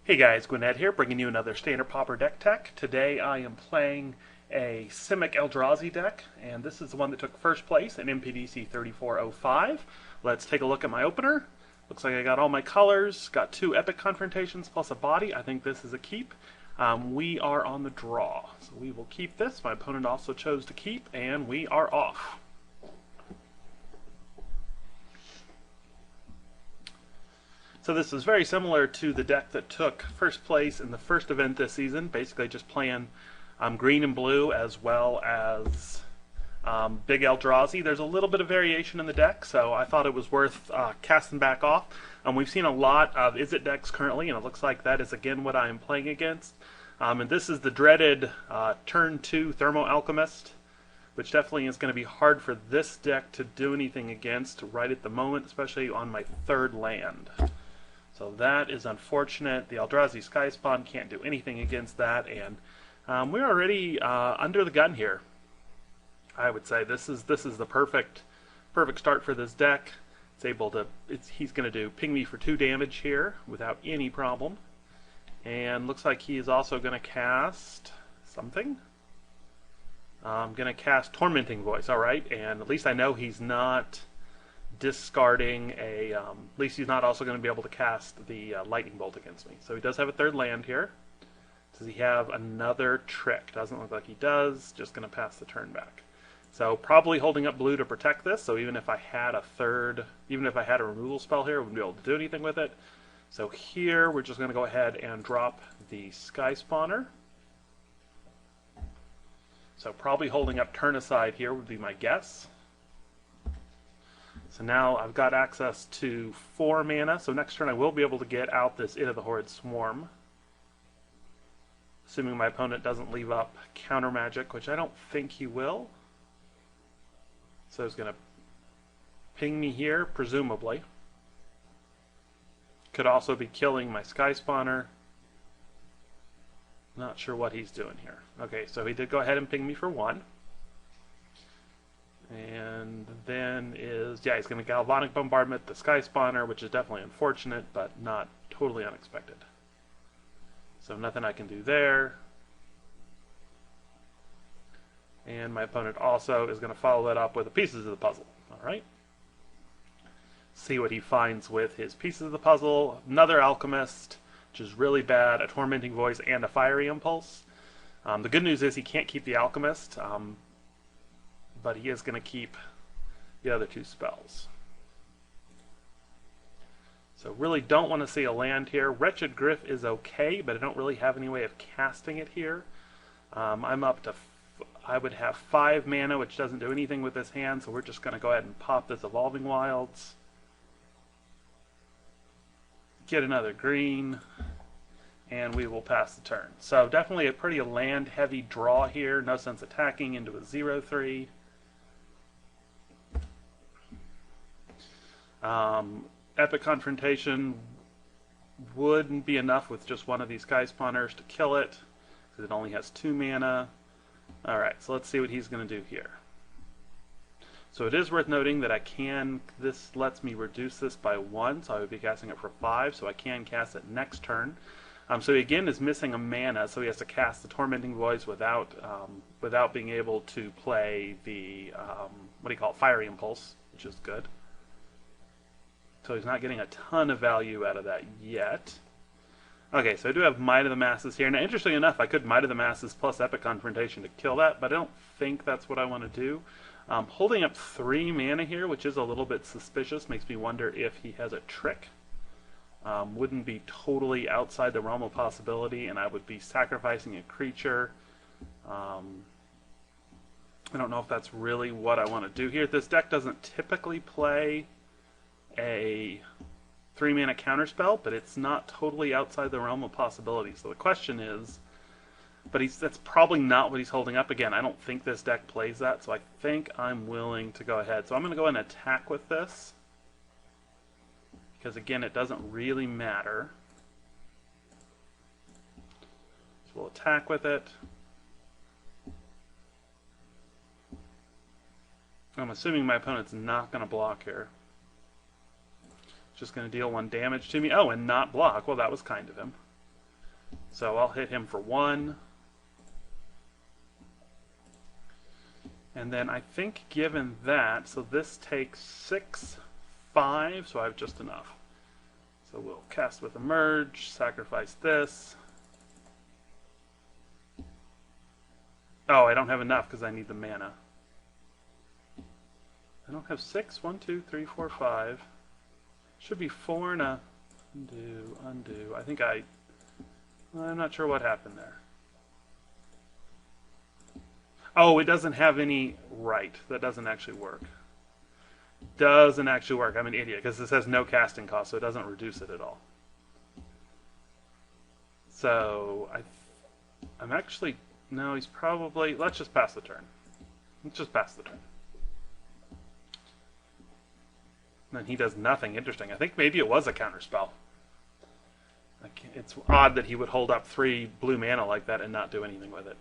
Hey guys, gwyned here, bringing you another Standard Pauper deck tech. Today I am playing a Simic Eldrazi deck, and this is the one that took first place in MPDC 3405. Let's take a look at my opener. Looks like I got all my colors, got two epic confrontations plus a body. I think this is a keep. We are on the draw, so we will keep this. My opponent also chose to keep, and we are off. So this is very similar to the deck that took first place in the first event this season, basically just playing green and blue as well as big Eldrazi. There's a little bit of variation in the deck, so I thought it was worth casting back off. We've seen a lot of Izzet decks currently, and it looks like that is again what I am playing against. And this is the dreaded turn 2 Thermo Alchemist, which definitely is going to be hard for this deck to do anything against right at the moment, especially on my third land. So that is unfortunate. The Eldrazi Sky Spawn can't do anything against that, and we're already under the gun here. I would say this is the perfect start for this deck. It's able to. He's going to do ping me for 2 damage here without any problem, and looks like he is also going to cast something. I'm going to cast Tormenting Voice. All right, and at least I know he's not discarding a, at least he's not also going to be able to cast the lightning bolt against me. So he does have a third land here. Does he have another trick? Doesn't look like he does. Just going to pass the turn back. So probably holding up blue to protect this. So even if I had a removal spell here, I wouldn't be able to do anything with it. So here we're just going to go ahead and drop the Sky Spawner. So probably holding up turn aside here would be my guess. So now I've got access to 4 mana, so next turn I will be able to get out this Into the Horrid Swarm. Assuming my opponent doesn't leave up counter magic, which I don't think he will. So he's going to ping me here, presumably. Could also be killing my Sky Spawner. Not sure what he's doing here. Okay, so he did go ahead and ping me for 1. And then he's going to Galvanic Bombardment the Sky Spawner, which is definitely unfortunate, but not totally unexpected. So nothing I can do there. And my opponent also is going to follow that up with the pieces of the puzzle. Alright. See what he finds with his pieces of the puzzle. Another Alchemist, which is really bad, a Tormenting Voice, and a Fiery Impulse. The good news is he can't keep the Alchemist. But he is going to keep the other 2 spells. So really don't want to see a land here. Wretched Gryff is okay, but I don't really have any way of casting it here. I'm up to, I would have 5 mana, which doesn't do anything with this hand, so we're just going to go ahead and pop this Evolving Wilds. Get another green, and we will pass the turn. So definitely a pretty land-heavy draw here. No sense attacking into a 0/3. Epic Confrontation wouldn't be enough with just one of these Sky Spawners to kill it, because it only has 2 mana. Alright, so let's see what he's going to do here. So it is worth noting that this lets me reduce this by 1, so I would be casting it for 5, so I can cast it next turn. So he again is missing a mana, so he has to cast the Tormenting Voice without being able to play the, Fiery Impulse, which is good. So he's not getting a ton of value out of that yet. Okay, so I do have Might of the Masses here. Now, interestingly enough, I could Might of the Masses plus Epic Confrontation to kill that, but I don't think that's what I want to do. Holding up 3 mana here, which is a little bit suspicious, makes me wonder if he has a trick. Wouldn't be totally outside the realm of possibility, and I would be sacrificing a creature. I don't know if that's really what I want to do here. This deck doesn't typically play a 3 mana counterspell, but it's not totally outside the realm of possibility. So the question is, that's probably not what he's holding up. Again, I don't think this deck plays that, so I think I'm willing to go ahead. So I'm going to go ahead and attack with this, because again, it doesn't really matter. So we'll attack with it. I'm assuming my opponent's not going to block here. Just going to deal 1 damage to me. Oh, and not block. Well, that was kind of him. So I'll hit him for 1. And then I think given that, so this takes 6, 5, so I have just enough. So we'll cast with Emerge, sacrifice this. Oh, I don't have enough because I need the mana. I don't have 6. 1, 2, 3, 4, 5. Should be 4 and a undo, undo. I think I'm not sure what happened there. Oh, it doesn't have any right. That doesn't actually work. Doesn't actually work. I'm an idiot because this has no casting cost, so it doesn't reduce it at all. So I'm actually, no, he's probably, let's just pass the turn. Let's just pass the turn. And then he does nothing interesting. I think maybe it was a counterspell. Like, it's odd that he would hold up 3 blue mana like that and not do anything with it.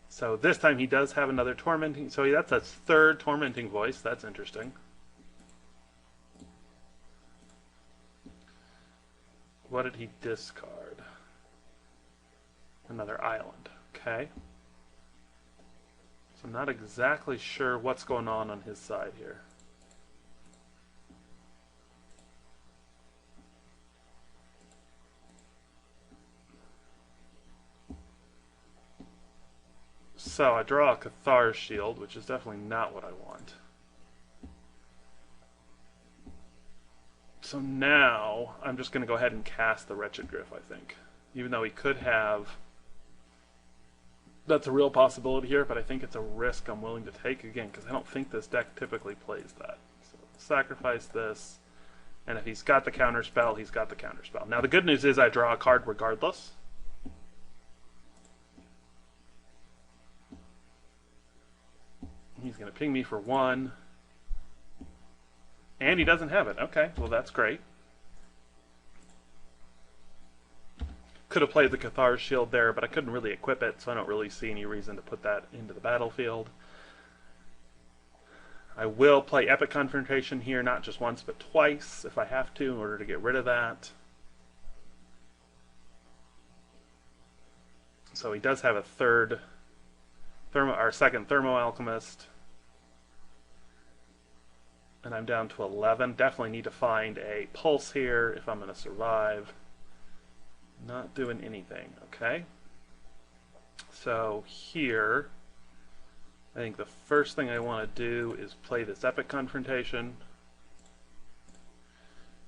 So this time he does have another tormenting. So that's a 3rd tormenting voice. That's interesting. What did he discard? Another island. Okay. So I'm not exactly sure what's going on his side here. So I draw a Cathar's Shield, which is definitely not what I want. So now I'm just going to go ahead and cast the Wretched Gryph, I think. Even though he could have... That's a real possibility here, but I think it's a risk I'm willing to take again, because I don't think this deck typically plays that. So sacrifice this, and if he's got the counterspell, he's got the counterspell. Now the good news is I draw a card regardless. He's going to ping me for 1. And he doesn't have it. Okay, well that's great. Could have played the Cathar's Shield there, but I couldn't really equip it, so I don't really see any reason to put that into the battlefield. I will play Epic Confrontation here, not just once, but twice, if I have to, in order to get rid of that. So he does have a 3rd, or 2nd Thermo Alchemist. And I'm down to 11. Definitely need to find a pulse here if I'm going to survive. Not doing anything, okay? So here, I think the first thing I want to do is play this Epic Confrontation.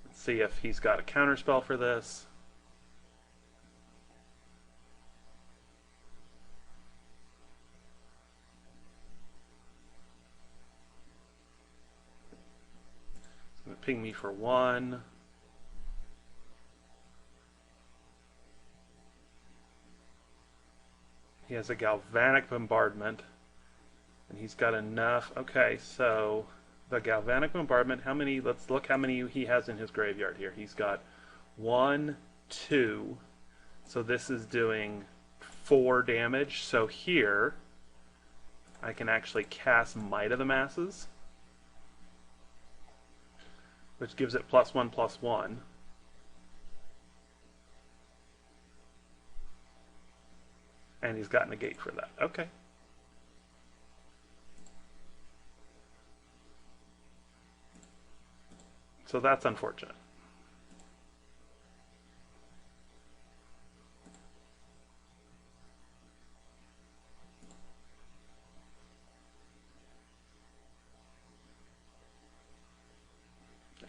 Let's see if he's got a counterspell for this. Ping me for 1. He has a Galvanic Bombardment, and he's got enough. Okay, so the Galvanic Bombardment, how many? Let's look how many he has in his graveyard here. He's got 1, 2, so this is doing 4 damage. So here, I can actually cast Might of the Masses, which gives it +1/+1. And he's got negate for that. Okay. So that's unfortunate.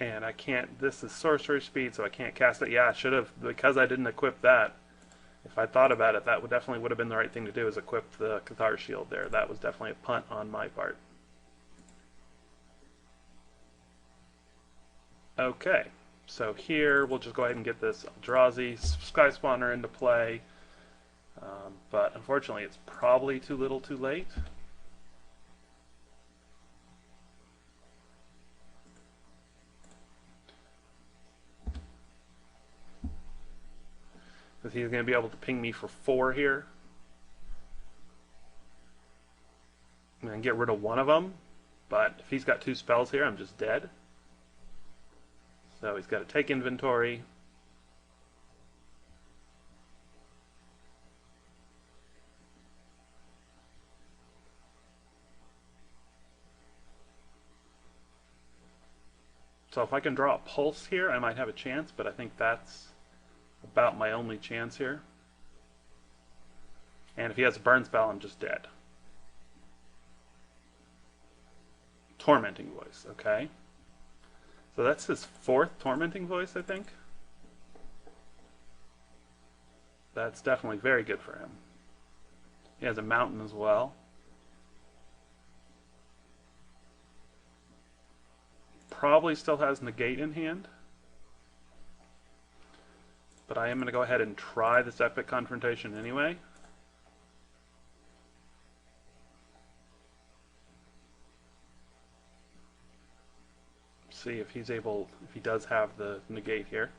And I can't, this is sorcery speed, so I can't cast it. Yeah, I should have, because I didn't equip that. If I thought about it, that definitely would have been the right thing to do, is equip the Cathar's Shield there. That was definitely a punt on my part. Okay, so here we'll just go ahead and get this Eldrazi Sky Spawner into play. But unfortunately, it's probably too little too late. Because he's going to be able to ping me for 4 here. And get rid of one of them. But if he's got 2 spells here, I'm just dead. So he's got to take inventory. So if I can draw a pulse here, I might have a chance, but I think that's about my only chance here. And if he has a burn spell, I'm just dead. Tormenting Voice, okay. So that's his 4th Tormenting Voice, I think. That's definitely very good for him. He has a mountain as well. Probably still has Negate in hand. But I am going to go ahead and try this Epic Confrontation anyway. See if he's able, if he does have the Negate here.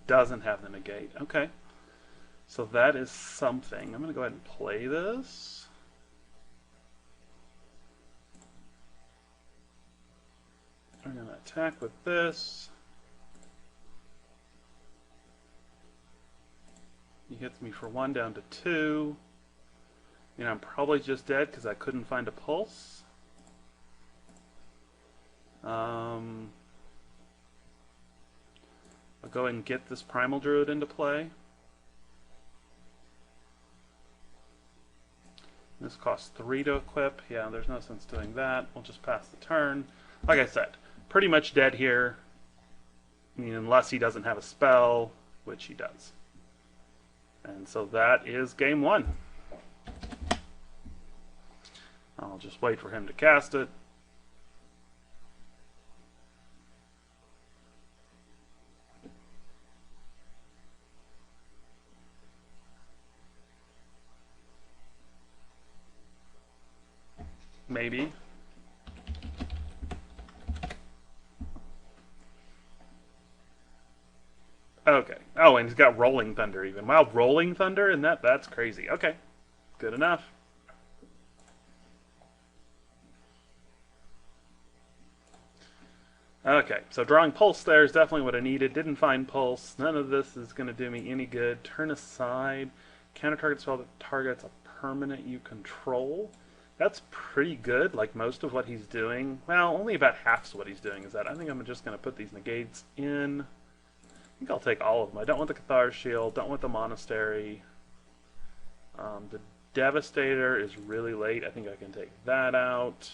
Doesn't have the Negate. Okay. So that is something. I'm going to go ahead and play this. I'm going to attack with this. He hits me for 1 down to 2. You know, I'm probably just dead because I couldn't find a pulse. I'll go ahead and get this Primal Druid into play. This costs 3 to equip. Yeah, there's no sense doing that. We'll just pass the turn. Like I said, pretty much dead here. I mean, unless he doesn't have a spell, which he does. And so that is game 1. I'll just wait for him to cast it. Maybe. Okay. Oh, and he's got Rolling Thunder even. Wow, Rolling Thunder? And that's crazy. Okay. Good enough. Okay, so drawing Pulse there is definitely what I needed. Didn't find Pulse. None of this is going to do me any good. Turn aside. Counter target spell that targets a permanent you control. That's pretty good, like most of what he's doing. Well, only about half what he's doing is that. I think I'm just going to put these negates in. I think I'll take all of them. I don't want the Cathar's Shield, don't want the Monastery. The Devastator is really late. I think I can take that out.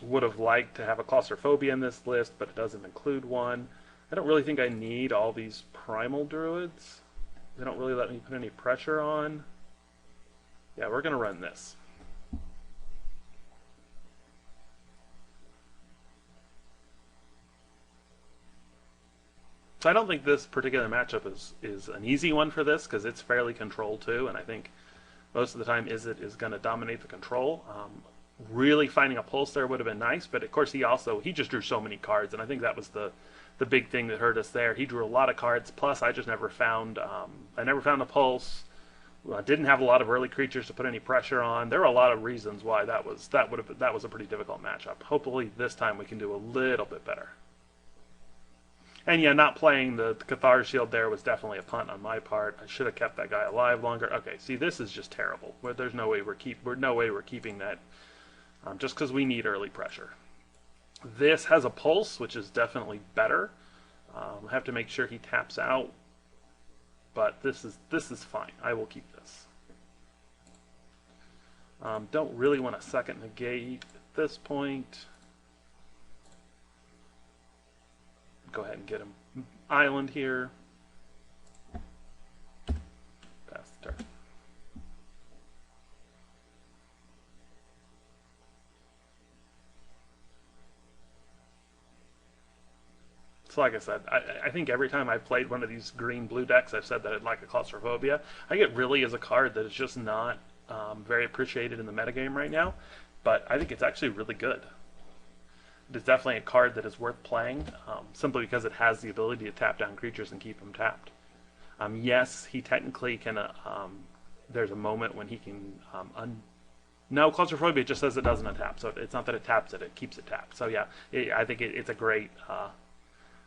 Would have liked to have a Claustrophobia in this list, but it doesn't include one. I don't really think I need all these Primal Druids. They don't really let me put any pressure on. Yeah, we're going to run this. So I don't think this particular matchup is an easy one for this, because it's fairly control too, and I think most of the time is going to dominate the control. Really finding a pulse there would have been nice, but of course he just drew so many cards, and I think that was the big thing that hurt us there. He drew a lot of cards, plus I just never found a pulse. I didn't have a lot of early creatures to put any pressure on. There were a lot of reasons why that was a pretty difficult matchup. Hopefully this time we can do a little bit better. And yeah, not playing the Cathar's Shield there was definitely a punt on my part. I should have kept that guy alive longer. Okay, see, this is just terrible. There's no way we're keeping that, just because we need early pressure. This has a pulse, which is definitely better. I have to make sure he taps out, but this is fine. I will keep this. Don't really want a second negate at this point. Go ahead and get him island here. Pass the turn. So like I said, I think every time I've played one of these green-blue decks, I've said that I'd like a Claustrophobia. I think it really is a card that is just not very appreciated in the metagame right now, but I think it's actually really good. it's definitely a card that is worth playing, simply because it has the ability to tap down creatures and keep them tapped. Yes, he technically can. There's a moment when he can no, claustrophobia just says it doesn't untap, so it's not that it taps it; it keeps it tapped. So yeah, I think it's a great,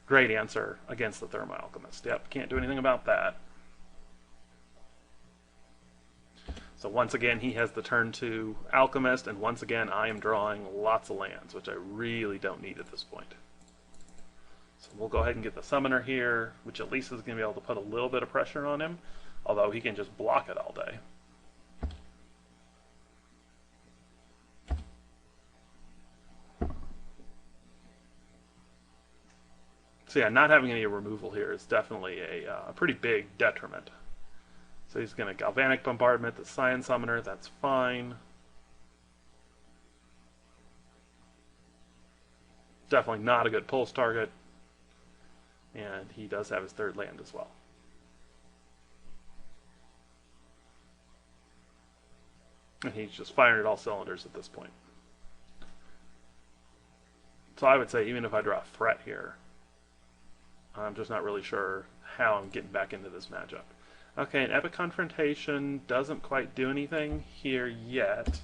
great answer against the Thermo Alchemist. Yep, can't do anything about that. So once again, he has the turn 2 Alchemist, and once again, I am drawing lots of lands, which I really don't need at this point. So we'll go ahead and get the Summoner here, which at least is going to be able to put a little bit of pressure on him, although he can just block it all day. So yeah, not having any removal here is definitely a pretty big detriment. So he's going to Galvanic Bombardment the Scion Summoner, that's fine. Definitely not a good pulse target. And he does have his 3rd land as well. And he's just firing at all cylinders at this point. So I would say even if I draw a threat here, I'm just not really sure how I'm getting back into this matchup. Okay, an Epic Confrontation doesn't quite do anything here yet.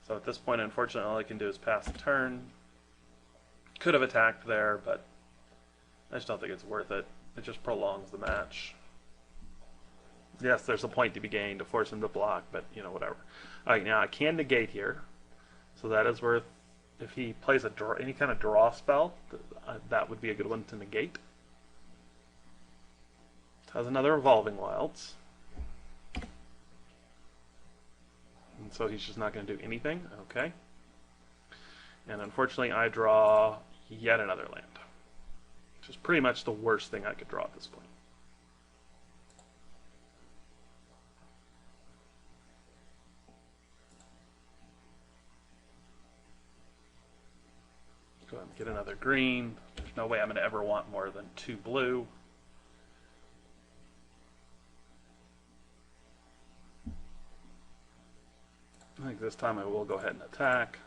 So at this point, unfortunately, all I can do is pass the turn. Could have attacked there, but I just don't think it's worth it. It just prolongs the match. Yes, there's a point to be gained to force him to block, but, you know, whatever. Alright, now I can negate here. So that is worth, if he plays any kind of draw spell, that would be a good one to negate. Has another Evolving Wilds. And so he's just not going to do anything. Okay. And unfortunately, I draw yet another land, which is pretty much the worst thing I could draw at this point. Go ahead and get another green. There's no way I'm going to ever want more than 2 blue. I think this time I will go ahead and attack.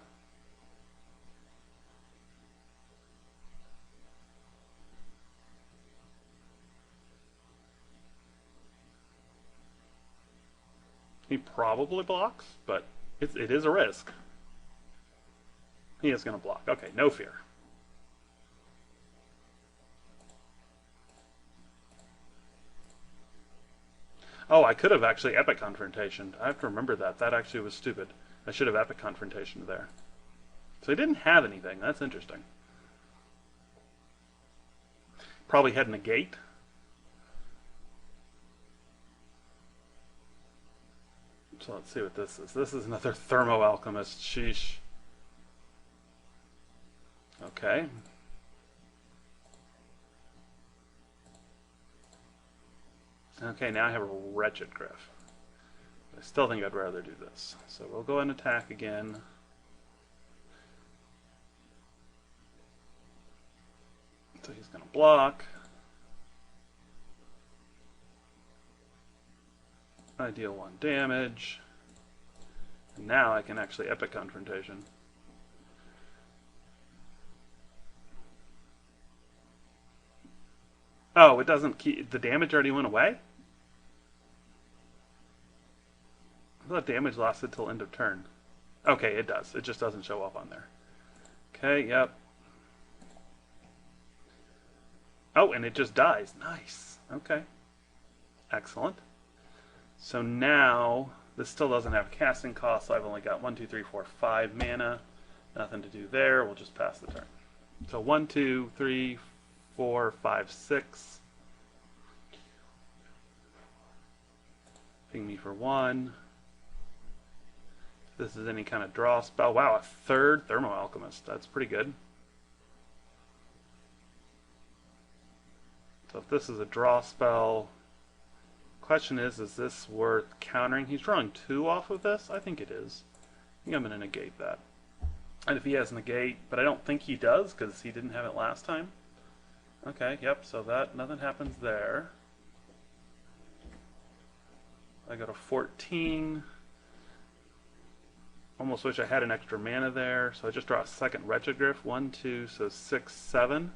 He probably blocks, but it is a risk. He is going to block. Okay, no fear. Oh, I could have actually Epic Confrontation. I have to remember that. That actually was stupid. I should have Epic Confrontation there. So he didn't have anything. That's interesting. Probably had Negate. So let's see what this is. This is another Thermo Alchemist. Sheesh. Okay. Okay, now I have a Wretched Griff. I still think I'd rather do this. So we'll go and attack again. So he's going to block. I deal 1 damage. And now I can actually Epic Confrontation. Oh, it doesn't keep... The damage already went away? I thought damage lasted till end of turn. Okay, it does. It just doesn't show up on there. Okay, yep. Oh, and it just dies. Nice. Okay. Excellent. So now, this still doesn't have casting cost, so I've only got 1, 2, 3, 4, 5 mana. Nothing to do there. We'll just pass the turn. So 1, 2, 3, 4, 5, 6. Ping me for 1. If this is any kind of draw spell. Wow, a 3rd Thermo Alchemist. That's pretty good. So if this is a draw spell, question is this worth countering? He's drawing 2 off of this? I think it is. I think I'm going to negate that. And if he has negate, but I don't think he does because he didn't have it last time. Okay, yep, so that nothing happens there. I go to 14. Almost wish I had an extra mana there, so I just draw a second Retroglyph. 1, 2, so 6, 7.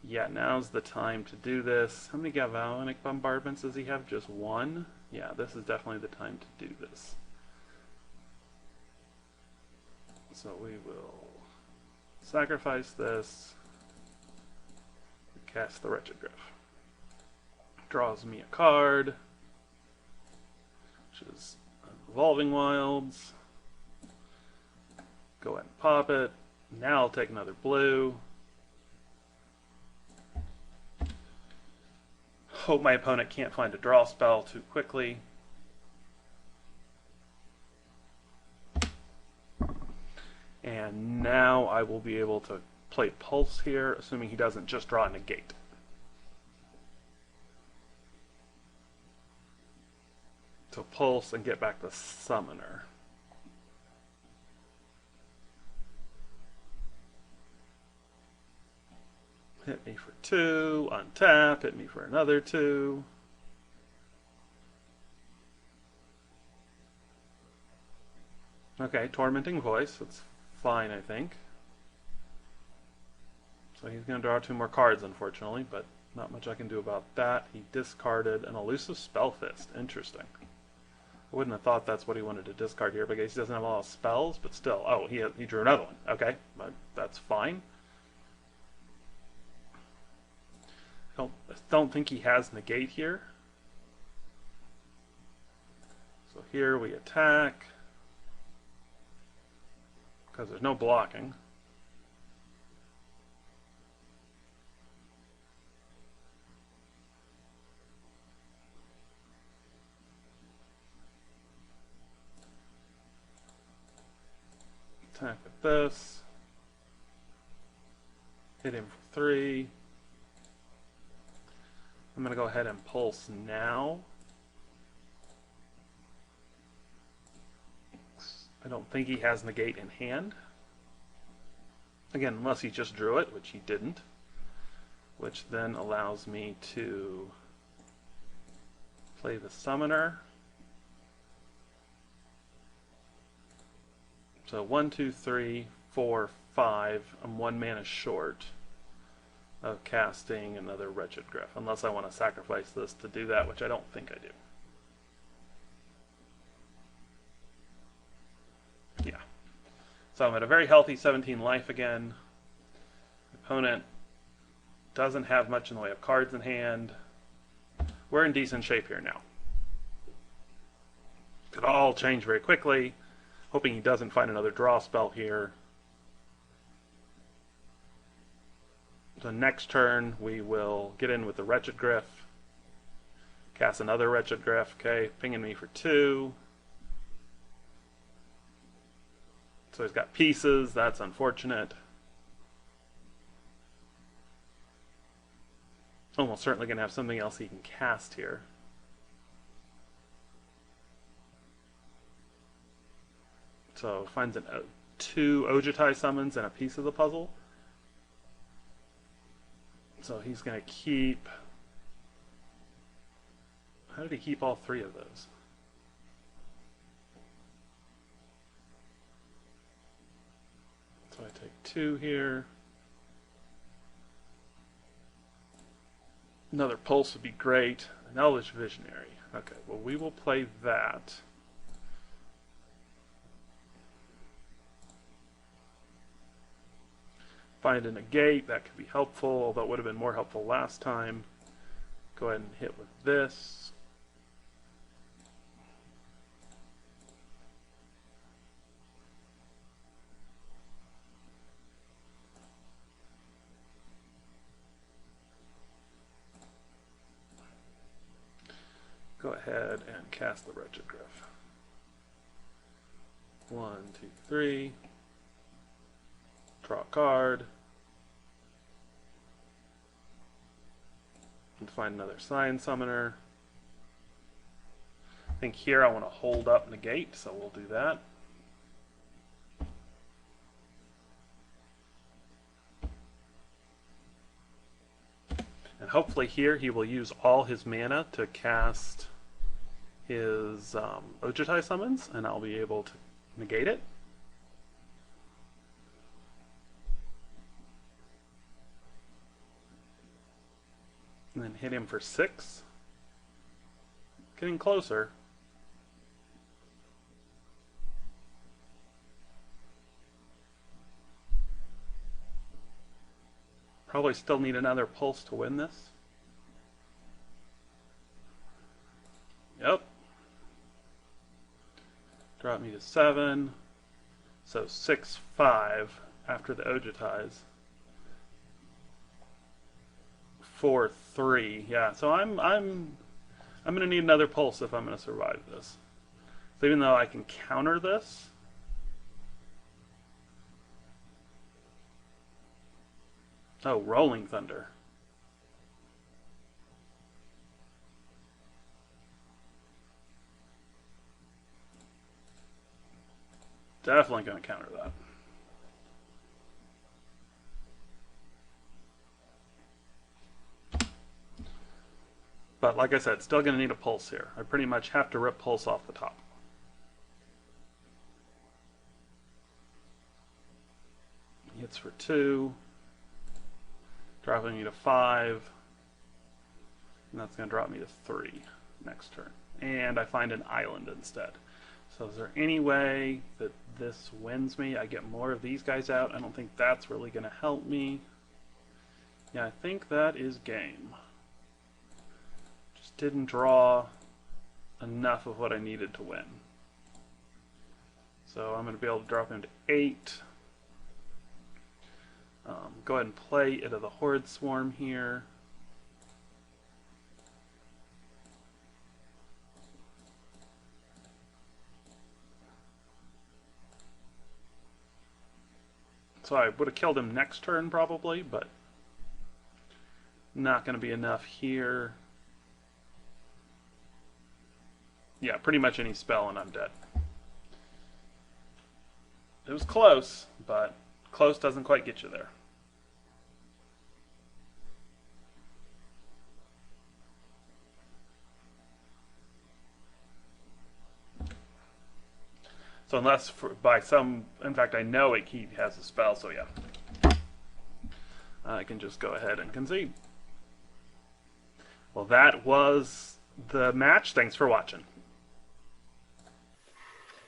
Yeah, now's the time to do this. How many galvanic bombardments does he have? Just one? Yeah, this is definitely the time to do this. So we will sacrifice this, cast the Retroglyph. Draws me a card, which is Evolving Wilds. Go ahead and pop it. Now I'll take another blue. Hope my opponent can't find a draw spell too quickly. And now I will be able to play Pulse here, assuming he doesn't just draw a negate. So Pulse and get back the Summoner. Hit me for 2, untap, hit me for another 2. Okay, Tormenting Voice, that's fine, I think. So he's going to draw 2 more cards, unfortunately, but not much I can do about that. He discarded an Elusive Spellfist. Interesting. I wouldn't have thought that's what he wanted to discard here, because he doesn't have a lot of spells, but still. Oh, he drew another one. Okay, but that's fine. I don't think he has negate here. So here we attack, because there's no blocking. Attack with this. Hit him for 3. I'm going to go ahead and Pulse now. I don't think he has negate in hand. Again, unless he just drew it, which he didn't. Which then allows me to play the Summoner. So 1, 2, 3, 4, 5. I'm 1 mana short of casting another Retroglyph, unless I want to sacrifice this to do that, which I don't think I do. Yeah. So I'm at a very healthy 17 life again. Opponent doesn't have much in the way of cards in hand. We're in decent shape here now. Could all change very quickly. Hoping he doesn't find another draw spell here. So next turn we will get in with the Retroglyph. Cast another Retroglyph, okay, pinging me for 2. So he's got pieces, that's unfortunate. Almost certainly going to have something else he can cast here. So finds 2 Ojutai summons and a piece of the puzzle. So he's going to keep... How did he keep all 3 of those? So I take 2 here. Another Pulse would be great. An Elvish Visionary. Okay, well we will play that. Find a negate, that could be helpful, although it would have been more helpful last time. Go ahead and hit with this. Go ahead and cast the Retroglyph. 1, 2, 3. Draw a card. And find another Sign Summoner. I think here I want to hold up negate, so we'll do that. And hopefully here he will use all his mana to cast his Ojutai summons, and I'll be able to negate it. And then hit him for 6. Getting closer. Probably still need another pulse to win this. Yep. Drop me to 7. So 6-5 after the Ojutize. 4-3. Yeah, so I'm going to need another pulse if I'm going to survive this. So even though I can counter this, oh, Rolling Thunder. Definitely going to counter that. But like I said, still going to need a pulse here. I pretty much have to rip pulse off the top. Hits for 2. Dropping me to 5. And that's going to drop me to 3 next turn. And I find an island instead. So is there any way that this wins me? I get more of these guys out. I don't think that's really going to help me. Yeah, I think that is game. Just didn't draw enough of what I needed to win. So I'm going to be able to drop him to 8. Go ahead and play into the Horde Swarm here. So I would have killed him next turn probably, but not going to be enough here. Yeah, pretty much any spell and I'm dead. It was close, but close doesn't quite get you there. So unless by some, in fact I know he has a spell, so yeah. I can just go ahead and concede. Well, that was the match. Thanks for watching.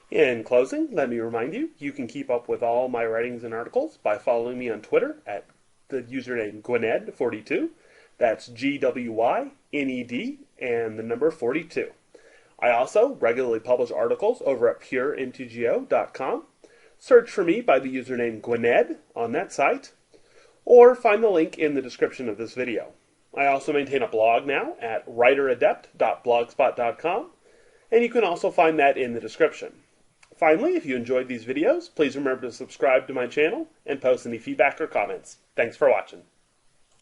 In closing, let me remind you, you can keep up with all my writings and articles by following me on Twitter at the username gwyned42. That's GWYNED and the number 42. I also regularly publish articles over at puremtgo.com. Search for me by the username gwyned on that site, or find the link in the description of this video. I also maintain a blog now at writeradept.blogspot.com, and you can also find that in the description. Finally, if you enjoyed these videos, please remember to subscribe to my channel and post any feedback or comments. Thanks for watching.